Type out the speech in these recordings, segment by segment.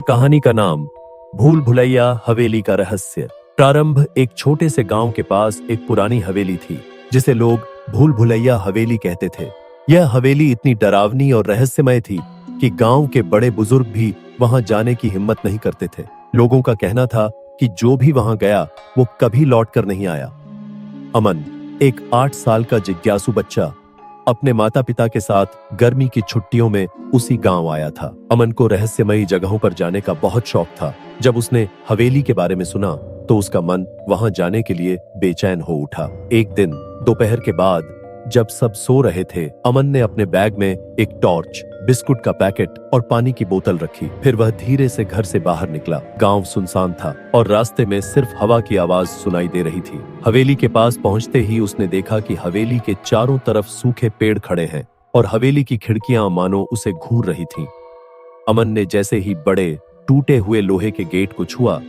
कहानी का नाम भूल भुलैया हवेली का रहस्य। प्रारंभ एक छोटे से गांव के पास एक पुरानी हवेली थी जिसे लोग भूल भुलैया हवेली कहते थे। यह हवेली इतनी डरावनी और रहस्यमय थी कि गांव के बड़े बुजुर्ग भी वहां जाने की हिम्मत नहीं करते थे। लोगों का कहना था कि जो भी वहां गया वो कभी लौट कर नहीं आया। अमन, एक 8 साल का जिज्ञासु बच्चा, अपने माता पिता के साथ गर्मी की छुट्टियों में उसी गांव आया था। अमन को रहस्यमयी जगहों पर जाने का बहुत शौक था। जब उसने हवेली के बारे में सुना तो उसका मन वहां जाने के लिए बेचैन हो उठा। एक दिन दोपहर के बाद जब सब सो रहे थे, अमन ने अपने बैग में एक टॉर्च, बिस्कुट का पैकेट और पानी की बोतल रखी। फिर वह धीरे से घर से बाहर निकला। गांव सुनसान था और रास्ते में सिर्फ हवा की आवाज सुनाई दे रही थी। हवेली के पास पहुंचते ही उसने देखा कि हवेली के चारों तरफ सूखे पेड़ खड़े हैं और हवेली की खिड़कियां मानो उसे घूर रही थीं। अमन ने जैसे ही बड़े टूटे हुए लोहे के गेट को छुआ,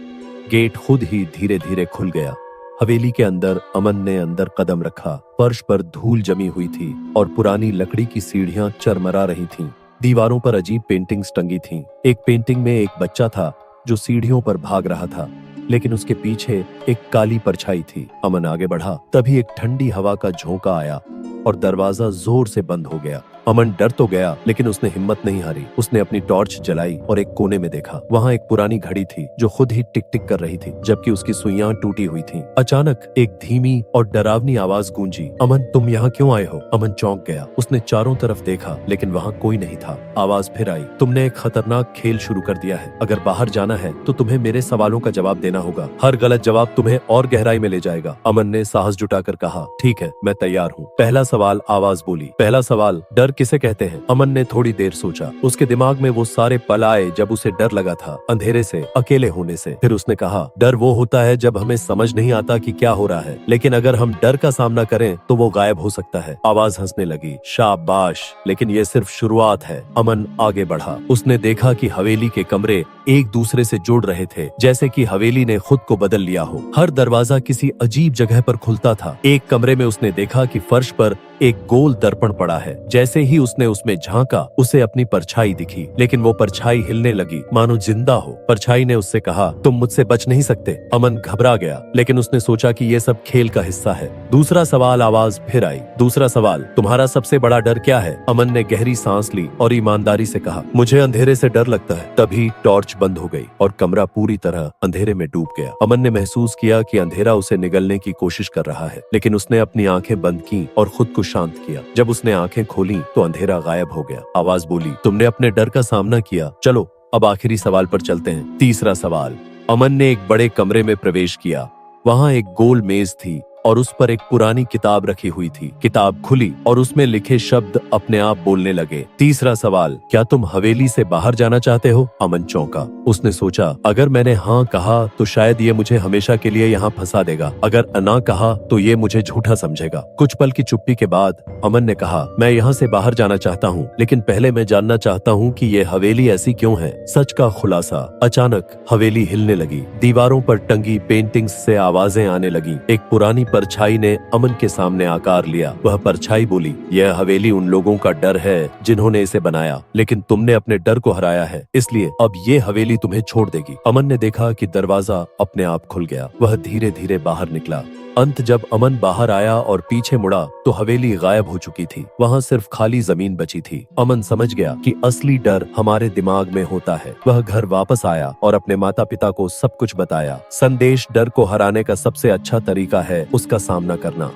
गेट खुद ही धीरे धीरे खुल गया। हवेली के अंदर अमन ने अंदर कदम रखा। फर्श पर धूल जमी हुई थी और पुरानी लकड़ी की सीढ़ियां चरमरा रही थीं। दीवारों पर अजीब पेंटिंग्स टंगी थीं। एक पेंटिंग में एक बच्चा था जो सीढ़ियों पर भाग रहा था, लेकिन उसके पीछे एक काली परछाई थी। अमन आगे बढ़ा, तभी एक ठंडी हवा का झोंका आया और दरवाजा जोर से बंद हो गया। अमन डर तो गया, लेकिन उसने हिम्मत नहीं हारी। उसने अपनी टॉर्च जलाई और एक कोने में देखा। वहां एक पुरानी घड़ी थी जो खुद ही टिक टिक कर रही थी, जबकि उसकी सुइयां टूटी हुई थीं। अचानक एक धीमी और डरावनी आवाज गूंजी, अमन, तुम यहाँ क्यों आए हो? अमन चौंक गया। उसने चारों तरफ देखा, लेकिन वहाँ कोई नहीं था। आवाज फिर आई, तुमने एक खतरनाक खेल शुरू कर दिया है। अगर बाहर जाना है तो तुम्हें मेरे सवालों का जवाब देना होगा। हर गलत जवाब तुम्हें और गहराई में ले जाएगा। अमन ने साहस जुटाकर कहा, ठीक है, मैं तैयार हूँ। पहला सवाल, आवाज बोली। पहला सवाल, डर किसे कहते हैं? अमन ने थोड़ी देर सोचा। उसके दिमाग में वो सारे पल आए जब उसे डर लगा था, अंधेरे से, अकेले होने से। फिर उसने कहा, डर वो होता है जब हमें समझ नहीं आता कि क्या हो रहा है, लेकिन अगर हम डर का सामना करें तो वो गायब हो सकता है। आवाज हंसने लगी, शाबाश, लेकिन ये सिर्फ शुरुआत है। अमन आगे बढ़ा। उसने देखा कि हवेली के कमरे एक दूसरे से जुड़ रहे थे, जैसे कि हवेली ने खुद को बदल लिया हो। हर दरवाजा किसी अजीब जगह पर खुलता था। एक कमरे में उसने देखा कि फर्श पर एक गोल दर्पण पड़ा है। जैसे ही उसने उसमें झांका, उसे अपनी परछाई दिखी, लेकिन वो परछाई हिलने लगी मानो जिंदा हो। परछाई ने उससे कहा, तुम मुझसे बच नहीं सकते। अमन घबरा गया, लेकिन उसने सोचा कि ये सब खेल का हिस्सा है। दूसरा सवाल, आवाज फिर आई। दूसरा सवाल, तुम्हारा सबसे बड़ा डर क्या है? अमन ने गहरी सांस ली और ईमानदारी से कहा, मुझे अंधेरे से डर लगता है। तभी टॉर्च बंद हो गई और कमरा पूरी तरह अंधेरे में डूब गया। अमन ने महसूस किया कि अंधेरा उसे निगलने की कोशिश कर रहा है, लेकिन उसने अपनी आंखें बंद की और खुद को शांत किया। जब उसने आंखें खोली तो अंधेरा गायब हो गया। आवाज बोली, तुमने अपने डर का सामना किया। चलो अब आखिरी सवाल पर चलते हैं। तीसरा सवाल। अमन ने एक बड़े कमरे में प्रवेश किया। वहां एक गोल मेज थी और उस पर एक पुरानी किताब रखी हुई थी। किताब खुली और उसमें लिखे शब्द अपने आप बोलने लगे। तीसरा सवाल, क्या तुम हवेली से बाहर जाना चाहते हो? अमन चौंका। उसने सोचा, अगर मैंने हाँ कहा तो शायद ये मुझे हमेशा के लिए यहाँ फंसा देगा। अगर ना कहा तो ये मुझे झूठा समझेगा। कुछ पल की चुप्पी के बाद अमन ने कहा, मैं यहाँ से बाहर जाना चाहता हूँ, लेकिन पहले मैं जानना चाहता हूँ कि ये हवेली ऐसी क्यों है। सच का खुलासा। अचानक हवेली हिलने लगी। दीवारों पर टंगी पेंटिंग्स से आवाजें आने लगी। एक पुरानी परछाई ने अमन के सामने आकार लिया। वह परछाई बोली, यह हवेली उन लोगों का डर है जिन्होंने इसे बनाया, लेकिन तुमने अपने डर को हराया है, इसलिए अब ये हवेली तुम्हें छोड़ देगी। अमन ने देखा कि दरवाजा अपने आप खुल गया। वह धीरे धीरे बाहर निकला। अंत जब अमन बाहर आया और पीछे मुड़ा तो हवेली गायब हो चुकी थी। वहाँ सिर्फ खाली जमीन बची थी। अमन समझ गया कि असली डर हमारे दिमाग में होता है। वह घर वापस आया और अपने माता पिता को सब कुछ बताया। संदेश, डर को हराने का सबसे अच्छा तरीका है उसका सामना करना।